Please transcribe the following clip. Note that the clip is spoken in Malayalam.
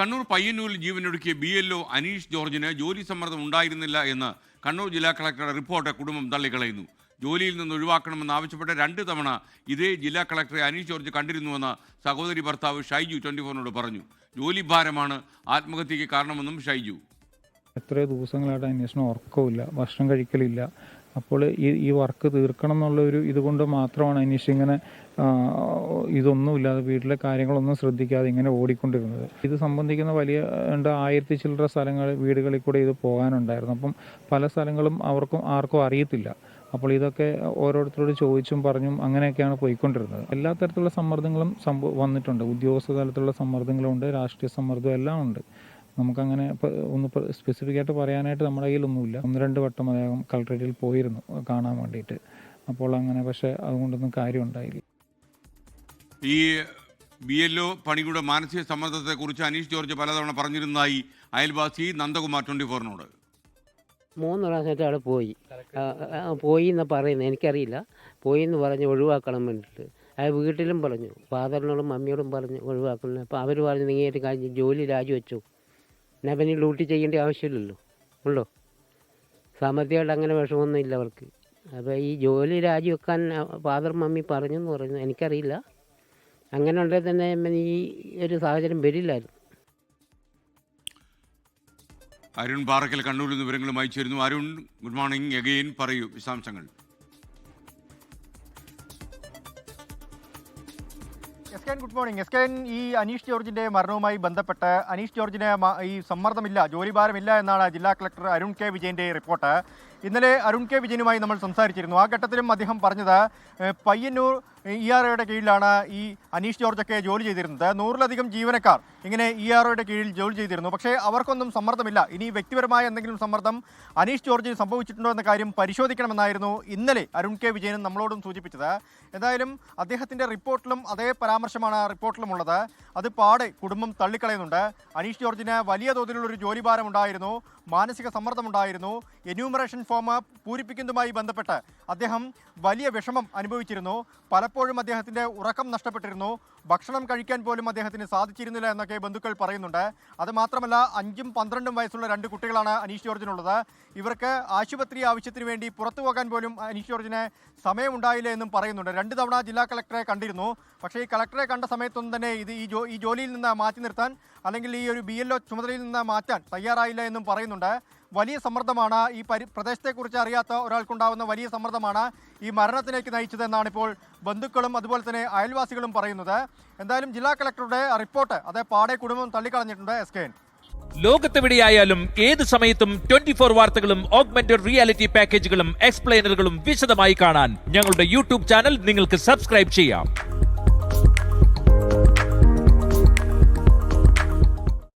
കണ്ണൂർ പയ്യന്നൂരിൽ ജീവനൊടുക്കിയ BLO അനീഷ് ജോർജിന് ജോലി സമ്മർദ്ദം ഉണ്ടായിരുന്നില്ല എന്ന് കണ്ണൂർ ജില്ലാ കളക്ടറുടെ റിപ്പോർട്ട് കുടുംബം തള്ളിക്കളയുന്നു. ജോലിയിൽ നിന്ന് ഒഴിവാക്കണമെന്ന് ആവശ്യപ്പെട്ട് 2 തവണ ഇതേ ജില്ലാ കളക്ടറെ അനീഷ് ജോർജ് കണ്ടിരുന്നുവെന്ന് സഹോദരി ഭർത്താവ് ഷൈജു 24നോട് പറഞ്ഞു. ജോലി ഭാരമാണ് ആത്മഹത്യയ്ക്ക് കാരണമെന്നും ഷൈജു. എത്രയോ ദിവസങ്ങളായിട്ട് അന്വേഷണം ഉറക്കമില്ല, ഭക്ഷണം കഴിക്കലില്ല. അപ്പോൾ ഈ വർക്ക് തീർക്കണം എന്നുള്ളൊരു ഇതുകൊണ്ട് മാത്രമാണ് അനീഷ് ഇങ്ങനെ ഇതൊന്നുമില്ലാതെ വീട്ടിലെ കാര്യങ്ങളൊന്നും ശ്രദ്ധിക്കാതെ ഇങ്ങനെ ഓടിക്കൊണ്ടിരുന്നത്. ഇത് സംബന്ധിക്കുന്ന വലിയ 1000 ചില്ലറ സ്ഥലങ്ങൾ വീടുകളിൽ കൂടെ ഇത് പോകാനുണ്ടായിരുന്നു. അപ്പം പല സ്ഥലങ്ങളും ആർക്കും അറിയത്തില്ല. അപ്പോൾ ഇതൊക്കെ ഓരോരുത്തരോട് ചോദിച്ചും പറഞ്ഞും അങ്ങനെയൊക്കെയാണ് പോയിക്കൊണ്ടിരുന്നത്. എല്ലാ തരത്തിലുള്ള സമ്മർദ്ദങ്ങളും വന്നിട്ടുണ്ട്. ഉദ്യോഗസ്ഥ തലത്തിലുള്ള സമ്മർദ്ദങ്ങളുണ്ട്, രാഷ്ട്രീയ സമ്മർദ്ദം എല്ലാം ഉണ്ട്. നമുക്കങ്ങനെ ഒന്ന് സ്പെസിഫിക് ആയിട്ട് പറയാനായിട്ട് നമ്മുടെ കയ്യിലൊന്നുമില്ല. 1-2 വട്ടം അദ്ദേഹം കളക്ടറേറ്റിൽ പോയിരുന്നു കാണാൻ വേണ്ടിയിട്ട്. അപ്പോൾ അങ്ങനെ പക്ഷേ അതുകൊണ്ടൊന്നും കാര്യം ഉണ്ടായില്ല. ഈ BLO പണിയുടെ മാനസിക സമ്മർദ്ദത്തെക്കുറിച്ച് അനീഷ് ജോർജ് പലതവണ പറഞ്ഞിരുന്നതായി അയൽവാസി നന്ദകുമാർ 24നോട്. 3 പ്രാവശ്യമായിട്ട് അവിടെ പോയി എന്ന് പറയുന്നത് എനിക്കറിയില്ല. പോയി എന്ന് പറഞ്ഞ് ഒഴിവാക്കണം വേണ്ടിയിട്ട് അത് വീട്ടിലും പറഞ്ഞു, ഫാദറിനോടും മമ്മിയോടും പറഞ്ഞ് ഒഴിവാക്കണം. അപ്പോൾ അവർ പറഞ്ഞു നീയായിട്ട് കഴിഞ്ഞ് ജോലി രാജിവെച്ചു, എന്നാൽ പിന്നെ ഡ്യൂട്ടി ചെയ്യേണ്ട ആവശ്യമില്ലല്ലോ ഉള്ളൂ. സാമ്പത്തികമായിട്ട് അങ്ങനെ വിഷമമൊന്നും ഇല്ല അവർക്ക്. അപ്പോൾ ഈ ജോലി രാജിവെക്കാൻ ഫാദർ മമ്മി പറഞ്ഞു എന്ന് പറഞ്ഞു, എനിക്കറിയില്ല. അങ്ങനെ ഉണ്ടെങ്കിൽ തന്നെ ഈ ഒരു സാഹചര്യം വരില്ലായിരുന്നു. അരുൺ പാറക്കൽ കണ്ണൂരിൽ നിന്ന് വിവരങ്ങളും അയച്ചിരുന്നു. അരുൺ, ഗുഡ് മോർണിംഗ് അഗെയിൻ, പറയൂ വിശദാംശങ്ങൾ. Good morning. ഈ അനീഷ് ജോർജിന്റെ മരണവുമായി ബന്ധപ്പെട്ട് അനീഷ് ജോർജിന് ഈ സമ്മർദ്ദമില്ല, ജോലിഭാരമില്ല എന്നാണ് ജില്ലാ കളക്ടർ അരുൺ കെ വിജയന്റെ റിപ്പോർട്ട്. ഇന്നലെ അരുൺ കെ വിജയനുമായി നമ്മൾ സംസാരിച്ചിരുന്നു. ആ ഘട്ടത്തിലും അദ്ദേഹം പറഞ്ഞത് പയ്യന്നൂർ EROയുടെ കീഴിലാണ് ഈ അനീഷ് ജോർജൊക്കെ ജോലി ചെയ്തിരുന്നത്. 100-ലധികം ജീവനക്കാർ ഇങ്ങനെ EROയുടെ കീഴിൽ ജോലി ചെയ്തിരുന്നു. പക്ഷേ അവർക്കൊന്നും സമ്മർദ്ദമില്ല. ഇനി വ്യക്തിപരമായ എന്തെങ്കിലും സമ്മർദ്ദം അനീഷ് ജോർജിന് സംഭവിച്ചിട്ടുണ്ടോ എന്ന കാര്യം പരിശോധിക്കണമെന്നായിരുന്നു ഇന്നലെ അരുൺ കെ വിജയനും നമ്മളോടും സൂചിപ്പിച്ചത്. എന്തായാലും അദ്ദേഹത്തിൻ്റെ റിപ്പോർട്ടിലും അതേ പരാമർശമാണ് റിപ്പോർട്ടിലുമുള്ളത്. അത് പാടെ കുടുംബം തള്ളിക്കളയുന്നുണ്ട്. അനീഷ് ജോർജിന് വലിയ തോതിലുള്ളൊരു ജോലിഭാരം ഉണ്ടായിരുന്നു, മാനസിക സമ്മർദ്ദമുണ്ടായിരുന്നു. എന്യൂമറേഷൻ ഫോം പൂരിപ്പിക്കുന്നതുമായി ബന്ധപ്പെട്ട് അദ്ദേഹം വലിയ വിഷമം അനുഭവിച്ചിരുന്നു. പലപ്പോഴും അദ്ദേഹത്തിൻ്റെ ഉറക്കം നഷ്ടപ്പെട്ടിരുന്നു. ഭക്ഷണം കഴിക്കാൻ പോലും അദ്ദേഹത്തിന് സാധിച്ചിരുന്നില്ല എന്നൊക്കെ ബന്ധുക്കൾ പറയുന്നുണ്ട്. അതുമാത്രമല്ല 5ഉം 12ഉം വയസ്സുള്ള 2 കുട്ടികളാണ് അനീഷ് ജോർജിനുള്ളത്. ഇവർക്ക് ആശുപത്രി ആവശ്യത്തിന് വേണ്ടി പുറത്തു പോകാൻ പോലും അനീഷ് ജോർജിന് സമയമുണ്ടായില്ല എന്നും പറയുന്നുണ്ട്. 2 തവണ ജില്ലാ കളക്ടറെ കണ്ടിരുന്നു. പക്ഷേ ഈ കളക്ടറെ കണ്ട സമയത്തൊന്നും തന്നെ ഈ ജോലിയിൽ നിന്ന് മാറ്റി നിർത്താൻ അല്ലെങ്കിൽ ഈ ഒരു BLO ചുമതലയിൽ നിന്ന് മാറ്റാൻ തയ്യാറായില്ല എന്നും പറയുന്നുണ്ട്. വലിയ സമ്മർദ്ദമാണ് ഈ പ്രദേശത്തെക്കുറിച്ച് അറിയാത്ത ഒരാൾക്കുണ്ടാകുന്ന വലിയ സമ്മർദ്ദമാണ് ഈ മരണത്തിലേക്ക് നയിച്ചതെന്നാണ് ഇപ്പോൾ ബന്ധുക്കളും അതുപോലെ തന്നെ അയൽവാസികളും പറയുന്നത്. എന്തായാലും ജില്ലാ കളക്ടറുടെ റിപ്പോർട്ട് അത് പാടെ കുടുംബം തള്ളിക്കളഞ്ഞിട്ടുണ്ട്. SKN ലോകത്തെവിടെയായാലും ഏത് സമയത്തും 24 വാർത്തകളും ഓഗ്മെന്റഡ് റിയാലിറ്റി പാക്കേജുകളും എക്സ്പ്ലെയിനറുകളും വിശദമായി കാണാൻ ഞങ്ങളുടെ YouTube ചാനൽ നിങ്ങൾക്ക് സബ്സ്ക്രൈബ് ചെയ്യാം.